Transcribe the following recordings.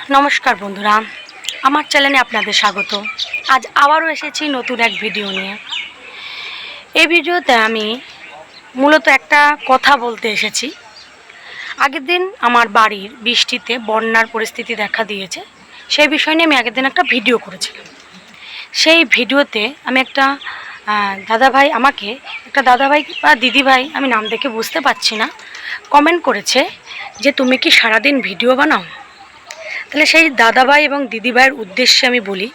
নমস্কার বন্ধুরা, আমার চ্যানেলে আপনাদের স্বাগত। আজ আবারও এসেছি নতুন এক ভিডিও নিয়ে। এই ভিডিওতে আমি মূলত একটা কথা বলতে এসেছি। আগের দিন আমার বাড়ির বৃষ্টিতে বন্যার পরিস্থিতি দেখা দিয়েছে, সেই বিষয় নিয়ে আমি আগের দিন একটা ভিডিও করেছিলাম। সেই ভিডিওতে আমি একটা দাদাভাই বা দিদিভাই, আমি নাম দেখে বুঝতে পারছি না, কমেন্ট করেছে যে তুমি কি সারাদিন ভিডিও বানাও? তাহলে সেই দাদাভাই এবং দিদিভাইয়ের উদ্দেশ্যে আমি বলি,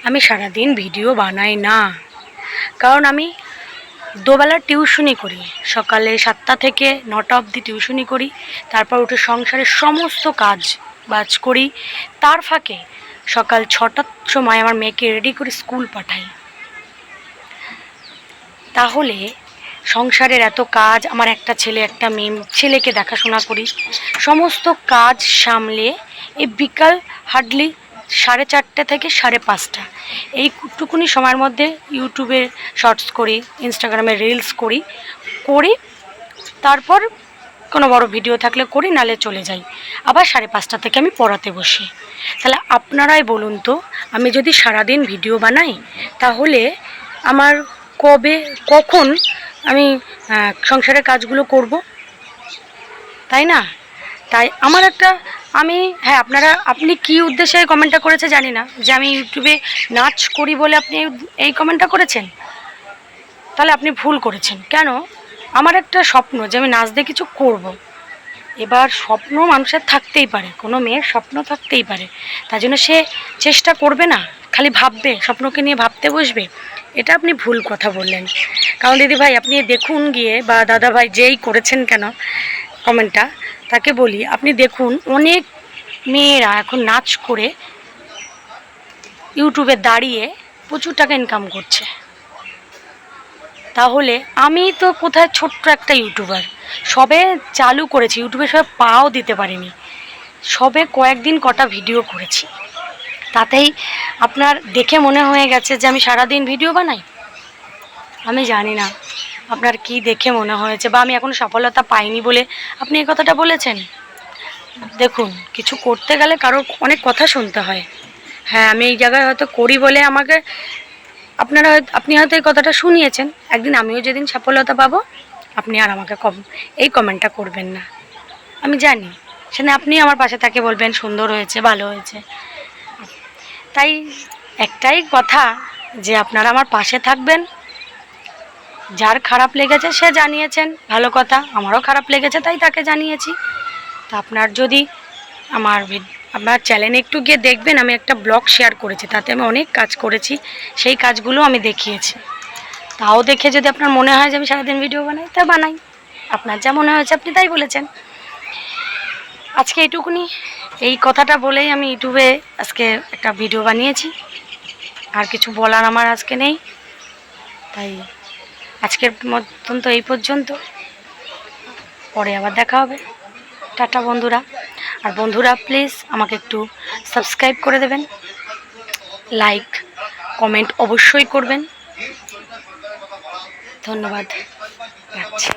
আমি সারাদিন ভিডিও বানাই না। কারণ আমি দুবেলা টিউশনি করি, সকালে 7টা থেকে 9টা অবধি টিউশনি করি, তারপর উঠে সংসারের সমস্ত কাজ বাজ করি, তার ফাঁকে সকাল 6টার সময় আমার মেয়েকে রেডি করে স্কুল পাঠাই। তাহলে সংসারের এত কাজ, আমার একটা ছেলে একটা মেয়ে, ছেলেকে দেখাশোনা করি, সমস্ত কাজ সামলে এই বিকাল হার্ডলি 4:30 থেকে 5:30 এইটুকুনি সময়ের মধ্যে ইউটিউবে শর্টস করি, ইনস্টাগ্রামে রিলস করি, তারপর কোনো বড় ভিডিও থাকলে করি, নালে চলে যাই। আবার 5:30 থেকে আমি পড়াতে বসি। তাহলে আপনারাই বলুন তো, আমি যদি সারাদিন ভিডিও বানাই তাহলে আমার কখন আমি সংসারের কাজগুলো করব, তাই না? তাই আমার একটা আপনি কি উদ্দেশ্যে কমেন্টটা করেছে জানি না, যে আমি ইউটিউবে নাচ করি বলে আপনি এই কমেন্টটা করেছেন। তাহলে আপনি ভুল করেছেন। কেন? আমার একটা স্বপ্ন যে আমি নাচ দিয়ে কিছু করব। এবার স্বপ্ন মানুষের থাকতেই পারে, কোনো মেয়ের স্বপ্ন থাকতেই পারে, তার জন্য সে চেষ্টা করবে না, খালি ভাববে, স্বপ্নকে নিয়ে ভাবতে বসবে। এটা আপনি ভুল কথা বললেন। কারণ দিদিভাই আপনি দেখুন গিয়ে, বা দাদাভাই যেই করেছেন কেন কমেন্টটা, তাকে বলি, আপনি দেখুন অনেক মেয়েরা এখন নাচ করে ইউটিউবে দাঁড়িয়ে প্রচুর টাকা ইনকাম করছে। তাহলে আমি তো কোথায় ছোট্ট একটা ইউটিউবার, সবে চালু করেছি, ইউটিউবে সবে পাও দিতে পারিনি, সবে কয়েকদিন কটা ভিডিও করেছি, তাতেই আপনার দেখে মনে হয়ে গেছে যে আমি সারাদিন ভিডিও বানাই। আমি জানি না আপনার কি দেখে মনে হয়েছে, বা আমি এখন সফলতা পাইনি বলে আপনি এই কথাটা বলেছেন। দেখুন, কিছু করতে গেলে কারো অনেক কথা শুনতে হয়। হ্যাঁ, আমি এই জায়গায় হয়তো করি বলে আমাকে আপনি হয়তো এই কথাটা শুনিয়েছেন। একদিন আমিও যেদিন সফলতা পাবো, আপনি আর আমাকে এই কমেন্টটা করবেন না। আমি জানি সেদিন আপনি আমার পাশে থাকে বলবেন সুন্দর হয়েছে, ভালো হয়েছে। তাই একটাই কথা, যে আপনারা আমার পাশে থাকবেন। যার খারাপ লেগেছে সে জানিয়েছেন, ভালো কথা, আমারও খারাপ লেগেছে তাই তাকে জানিয়েছি। তা আপনার যদি আপনার চ্যানেলে একটু গিয়ে দেখবেন, আমি একটা ব্লগ শেয়ার করেছি, তাতে আমি অনেক কাজ করেছি, সেই কাজগুলো আমি দেখিয়েছি। তাও দেখে যদি আপনার মনে হয় যে আমি সারাদিন ভিডিও বানাই, তা বানাই। আপনার যা মনে হয়েছে আপনি তাই বলেছেন। আজকে এইটুকুনি, এই কথাটা বলেই আমি ইউটিউবে আজকে একটা ভিডিও বানিয়েছি। আর কিছু বলার আমার আজকে নেই। তাই আজকের মতন তো এই পর্যন্ত, পরে আবার দেখা হবে। টাটা বন্ধুরা। আর বন্ধুরা প্লিজ আমাকে একটু সাবস্ক্রাইব করে দেবেন, লাইক কমেন্ট অবশ্যই করবেন। ধন্যবাদ, রাখছি।